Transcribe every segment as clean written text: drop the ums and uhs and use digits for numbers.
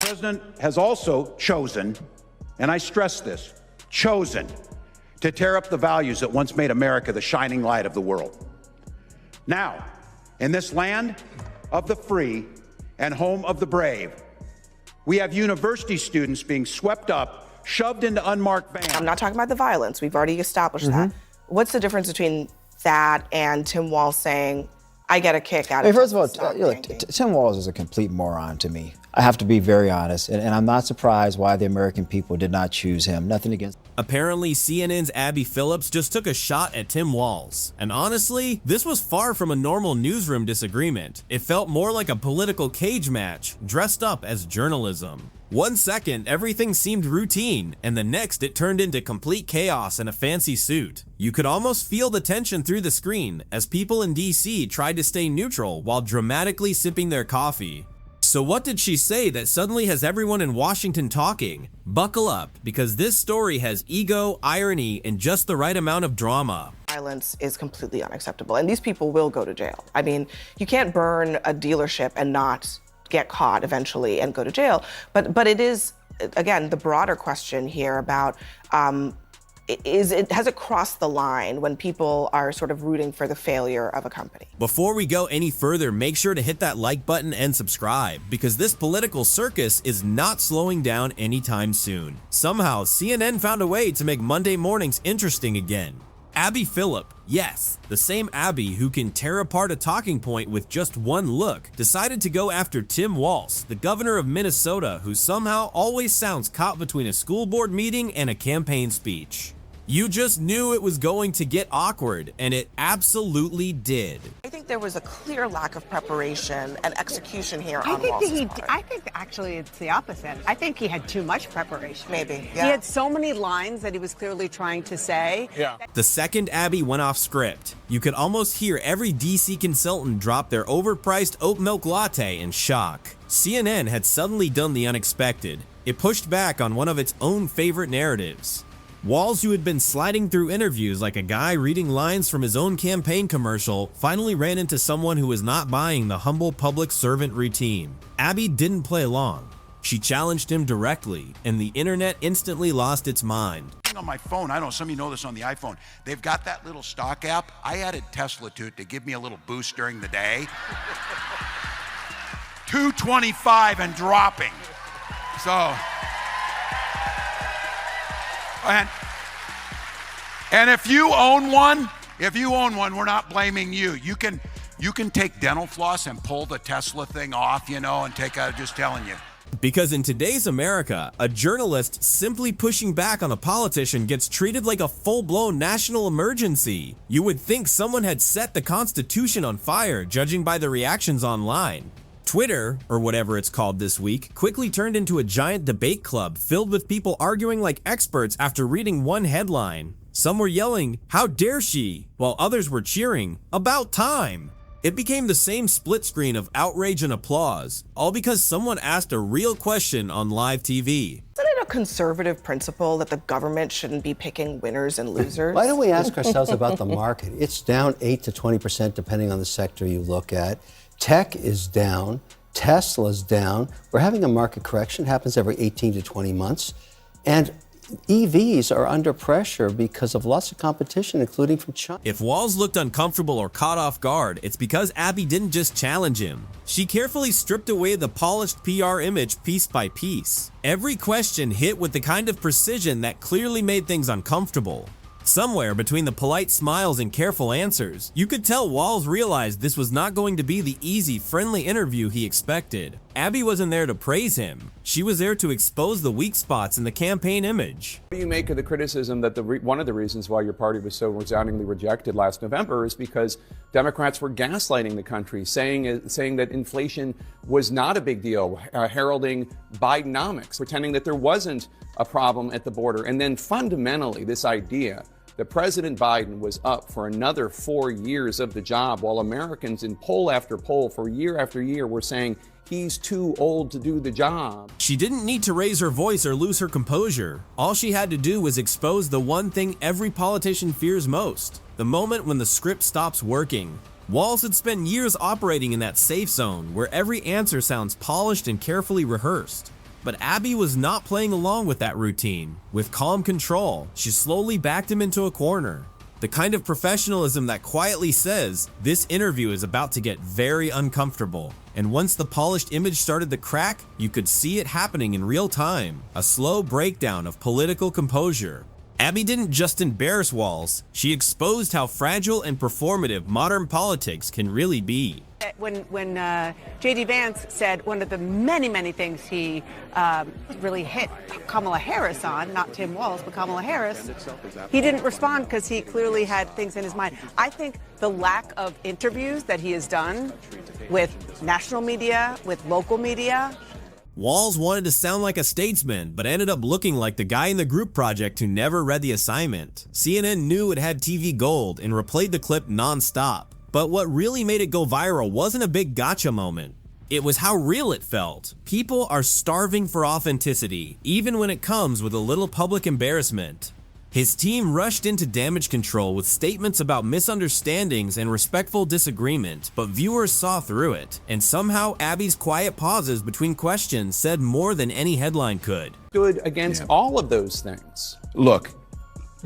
president has also chosen, and I stress this, chosen to tear up the values that once made America the shining light of the world. Now, in this land of the free and home of the brave, we have university students being swept up, shoved into unmarked vans. I'm not talking about the violence. We've already established that. What's the difference between that and Tim Walz saying, I get a kick out of it? First of all, Tim Walz is a complete moron to me. I have to be very honest, and I'm not surprised why the American people did not choose him. Nothing against. Apparently, CNN's Abby Phillips just took a shot at Tim Walz. And honestly, this was far from a normal newsroom disagreement. It felt more like a political cage match, dressed up as journalism. 1 second, everything seemed routine, and the next it turned into complete chaos in a fancy suit. You could almost feel the tension through the screen as people in DC tried to stay neutral while dramatically sipping their coffee. So what did she say that suddenly has everyone in Washington talking? Buckle up, because this story has ego, irony, and just the right amount of drama. Violence is completely unacceptable, and these people will go to jail. I mean, you can't burn a dealership and not get caught eventually and go to jail. But it is, again, the broader question here about has it crossed the line when people are sort of rooting for the failure of a company? Before we go any further, make sure to hit that like button and subscribe, because this political circus is not slowing down anytime soon. Somehow, CNN found a way to make Monday mornings interesting again. Abby Phillip, yes, the same Abby who can tear apart a talking point with just one look, decided to go after Tim Walz, the governor of Minnesota, who somehow always sounds caught between a school board meeting and a campaign speech. You just knew it was going to get awkward, and it absolutely did. I think there was a clear lack of preparation and execution here on I Walz's think actually it's the opposite. I think he had too much preparation. Maybe, yeah. He had so many lines that he was clearly trying to say. Yeah. The second Abby went off script, you could almost hear every DC consultant drop their overpriced oat milk latte in shock. CNN had suddenly done the unexpected. It pushed back on one of its own favorite narratives. Walz, who had been sliding through interviews like a guy reading lines from his own campaign commercial, finally ran into someone who was not buying the humble public servant routine. Abby didn't play along. She challenged him directly, and the internet instantly lost its mind. On my phone, I don't know, some of you know this on the iPhone, they've got that little stock app. I added Tesla to it to give me a little boost during the day. 225 and dropping. So, and if you own one, we're not blaming you. You can take dental floss and pull the Tesla thing off, you know, and take out, just telling you. Because in today's America, a journalist simply pushing back on a politician gets treated like a full-blown national emergency. You would think someone had set the Constitution on fire, judging by the reactions online. Twitter, or whatever it's called this week, quickly turned into a giant debate club filled with people arguing like experts after reading one headline. Some were yelling, "How dare she?" while others were cheering, "About time!" It became the same split screen of outrage and applause, all because someone asked a real question on live TV. Isn't it a conservative principle that the government shouldn't be picking winners and losers? Why don't we ask ourselves about the market? It's down 8 to 20% depending on the sector you look at. Tech is down, Tesla's down. We're having a market correction, it happens every 18 to 20 months. And EVs are under pressure because of lots of competition, including from China. If Walz looked uncomfortable or caught off guard, it's because Abby didn't just challenge him. She carefully stripped away the polished PR image piece by piece. Every question hit with the kind of precision that clearly made things uncomfortable. Somewhere between the polite smiles and careful answers, you could tell Walz realized this was not going to be the easy, friendly interview he expected. Abby wasn't there to praise him. She was there to expose the weak spots in the campaign image. What do you make of the criticism that one of the reasons why your party was so resoundingly rejected last November is because Democrats were gaslighting the country, saying that inflation was not a big deal, heralding Bidenomics, pretending that there wasn't a problem at the border, and then fundamentally this idea that President Biden was up for another 4 years of the job, while Americans in poll after poll for year after year were saying he's too old to do the job. She didn't need to raise her voice or lose her composure. All she had to do was expose the one thing every politician fears most, the moment when the script stops working. Walz had spent years operating in that safe zone where every answer sounds polished and carefully rehearsed. But Abby was not playing along with that routine. With calm control, she slowly backed him into a corner. The kind of professionalism that quietly says, this interview is about to get very uncomfortable. And once the polished image started to crack, you could see it happening in real time. A slow breakdown of political composure. Abby didn't just embarrass Walz, she exposed how fragile and performative modern politics can really be. When J.D. Vance said one of the many things he really hit Kamala Harris on, not Tim Walz, but Kamala Harris, he didn't respond because he clearly had things in his mind. I think the lack of interviews that he has done with national media, with local media. Walz wanted to sound like a statesman, but ended up looking like the guy in the group project who never read the assignment. CNN knew it had TV gold and replayed the clip non-stop. But what really made it go viral wasn't a big gotcha moment. It was how real it felt. People are starving for authenticity, even when it comes with a little public embarrassment. His team rushed into damage control with statements about misunderstandings and respectful disagreement, but viewers saw through it. And somehow Abby's quiet pauses between questions said more than any headline could. Stood against all of those things. Look,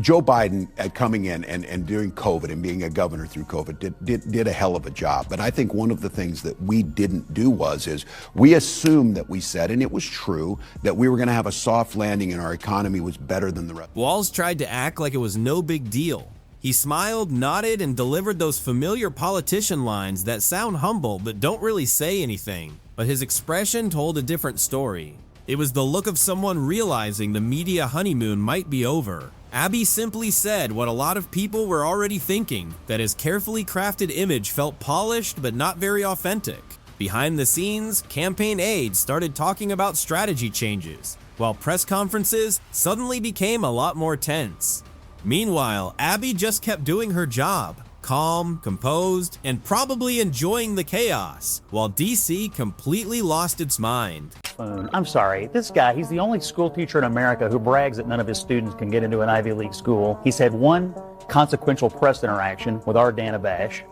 Joe Biden coming in and doing COVID and being a governor through COVID did a hell of a job. But I think one of the things that we didn't do is we assumed that we said, and it was true, that we were going to have a soft landing and our economy was better than the rest. Walz tried to act like it was no big deal. He smiled, nodded, and delivered those familiar politician lines that sound humble but don't really say anything. But his expression told a different story. It was the look of someone realizing the media honeymoon might be over. Abby simply said what a lot of people were already thinking, that his carefully crafted image felt polished but not very authentic. Behind the scenes, campaign aides started talking about strategy changes, while press conferences suddenly became a lot more tense. Meanwhile, Abby just kept doing her job, calm, composed, and probably enjoying the chaos, while DC completely lost its mind. I'm sorry, this guy, he's the only school teacher in America who brags that none of his students can get into an Ivy League school. He's had one consequential press interaction with our Dana Bash,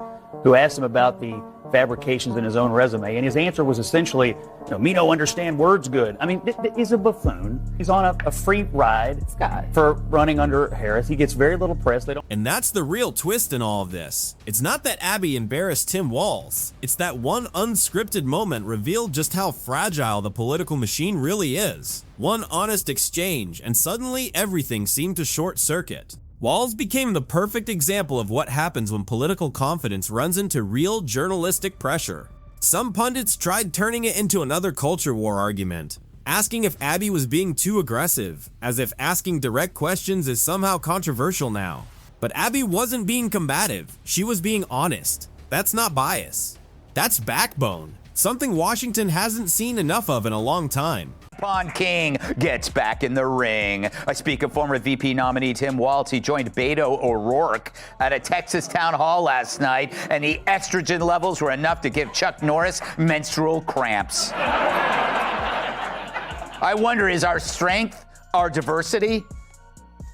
who asked him about the fabrications in his own resume, and his answer was essentially, me no understand words good. I mean, he's a buffoon. He's on a free ride for running under Harris. He gets very little press. And that's the real twist in all of this. It's not that Abby embarrassed Tim Walz. It's that one unscripted moment revealed just how fragile the political machine really is. One honest exchange, and suddenly everything seemed to short circuit. Walz became the perfect example of what happens when political confidence runs into real journalistic pressure. Some pundits tried turning it into another culture war argument, asking if Abby was being too aggressive, as if asking direct questions is somehow controversial now. But Abby wasn't being combative, she was being honest. That's not bias. That's backbone, something Washington hasn't seen enough of in a long time. Pond King gets back in the ring. I speak of former VP nominee Tim Walz. He joined Beto O'Rourke at a Texas town hall last night, and the estrogen levels were enough to give Chuck Norris menstrual cramps. I wonder, is our strength our diversity?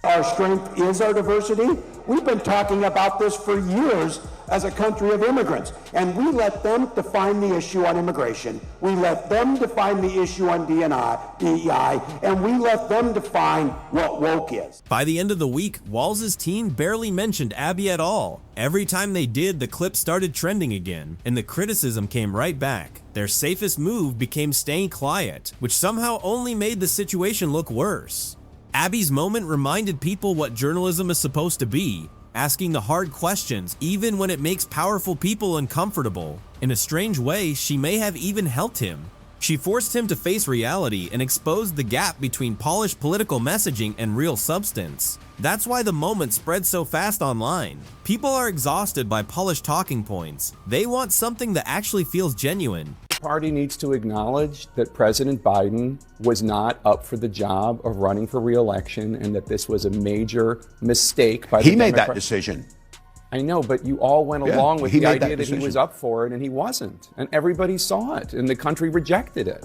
Our strength is our diversity. We've been talking about this for years as a country of immigrants, and we let them define the issue on immigration. We let them define the issue on DEI, and we let them define what woke is. By the end of the week, Walz's team barely mentioned Abby at all. Every time they did, the clip started trending again, and the criticism came right back. Their safest move became staying quiet, which somehow only made the situation look worse. Abby's moment reminded people what journalism is supposed to be, asking the hard questions even when it makes powerful people uncomfortable. In a strange way, she may have even helped him. She forced him to face reality and exposed the gap between polished political messaging and real substance. That's why the moment spread so fast online. People are exhausted by polished talking points. They want something that actually feels genuine. The party needs to acknowledge that President Biden was not up for the job of running for re-election and that this was a major mistake by the He made that decision. I know, but you all went along with the idea that he was up for it, and he wasn't. And everybody saw it, and the country rejected it.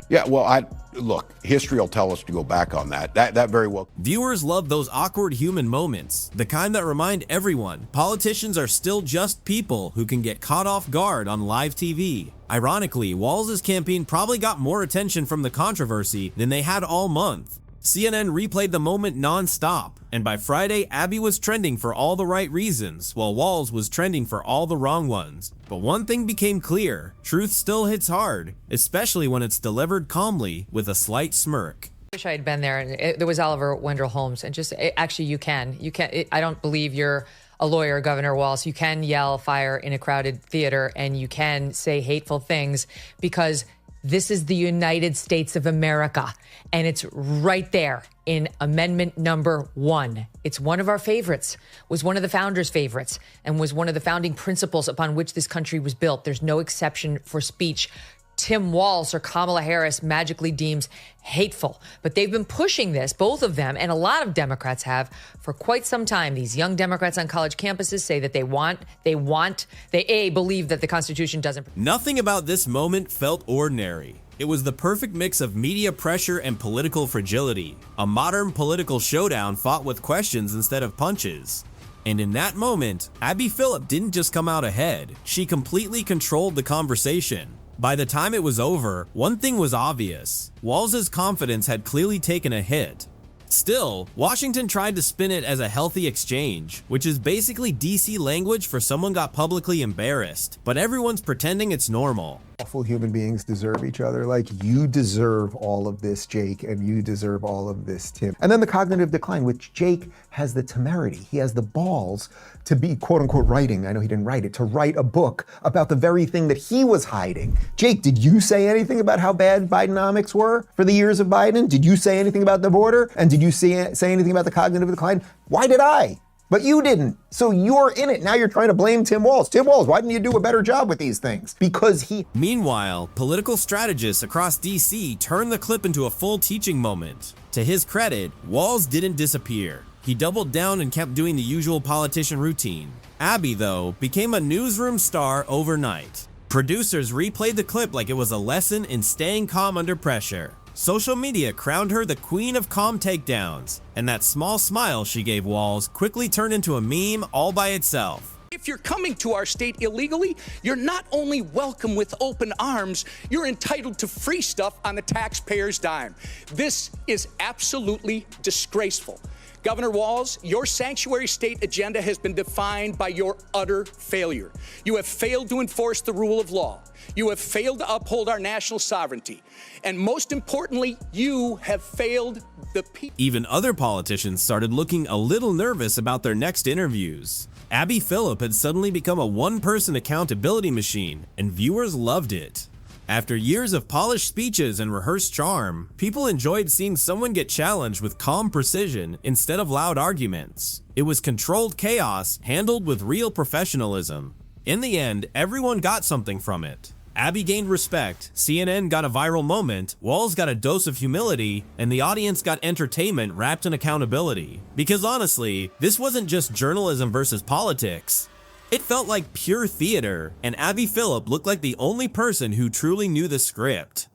Yeah, well, Look, history will tell us to go back on that. That very well. Viewers love those awkward human moments, the kind that remind everyone politicians are still just people who can get caught off guard on live TV. Ironically, Walz's campaign probably got more attention from the controversy than they had all month. CNN replayed the moment non-stop, and by Friday, Abby was trending for all the right reasons, while Walz was trending for all the wrong ones. But one thing became clear: truth still hits hard, especially when it's delivered calmly with a slight smirk. I wish I had been there. And there was Oliver Wendell Holmes, and actually, you can. I don't believe you're a lawyer, Governor Walz. You can yell fire in a crowded theater, and you can say hateful things, because this is the United States of America, and it's right there in Amendment number 1. It's one of our favorites, was one of the founders' favorites, and was one of the founding principles upon which this country was built. There's no exception for speech Tim Walz or Kamala Harris magically deems hateful. But they've been pushing this, both of them, and a lot of Democrats have, for quite some time. These young Democrats on college campuses say that they believe that the Constitution doesn't. Nothing about this moment felt ordinary. It was the perfect mix of media pressure and political fragility. A modern political showdown fought with questions instead of punches. And in that moment, Abby Phillip didn't just come out ahead. She completely controlled the conversation. By the time it was over, one thing was obvious: Walz's confidence had clearly taken a hit. Still, Washington tried to spin it as a healthy exchange, which is basically DC language for someone got publicly embarrassed, but everyone's pretending it's normal. Awful human beings deserve each other. Like, you deserve all of this, Jake, and you deserve all of this, Tim. And then the cognitive decline, which Jake has the temerity, he has the balls to be, quote unquote, writing. I know he didn't write it, to write a book about the very thing that he was hiding. Jake, did you say anything about how bad Bidenomics were for the years of Biden? Did you say anything about the border? And did you say anything about the cognitive decline? Why did I? But you didn't. So you're in it. Now you're trying to blame Tim Walz. Tim Walz, why didn't you do a better job with these things? Because he... Meanwhile, political strategists across DC turned the clip into a full teaching moment. To his credit, Walz didn't disappear. He doubled down and kept doing the usual politician routine. Abby, though, became a newsroom star overnight. Producers replayed the clip like it was a lesson in staying calm under pressure. Social media crowned her the queen of calm takedowns, and that small smile she gave Walz quickly turned into a meme all by itself. If you're coming to our state illegally, you're not only welcome with open arms, you're entitled to free stuff on the taxpayer's dime. This is absolutely disgraceful. Governor Walz, your sanctuary state agenda has been defined by your utter failure. You have failed to enforce the rule of law. You have failed to uphold our national sovereignty. And most importantly, you have failed the people. Even other politicians started looking a little nervous about their next interviews. Abby Phillip had suddenly become a one-person accountability machine, and viewers loved it. After years of polished speeches and rehearsed charm, people enjoyed seeing someone get challenged with calm precision instead of loud arguments. It was controlled chaos handled with real professionalism. In the end, everyone got something from it. Abby gained respect, CNN got a viral moment, Walz got a dose of humility, and the audience got entertainment wrapped in accountability. Because honestly, this wasn't just journalism versus politics. It felt like pure theater, and Abby Phillip looked like the only person who truly knew the script.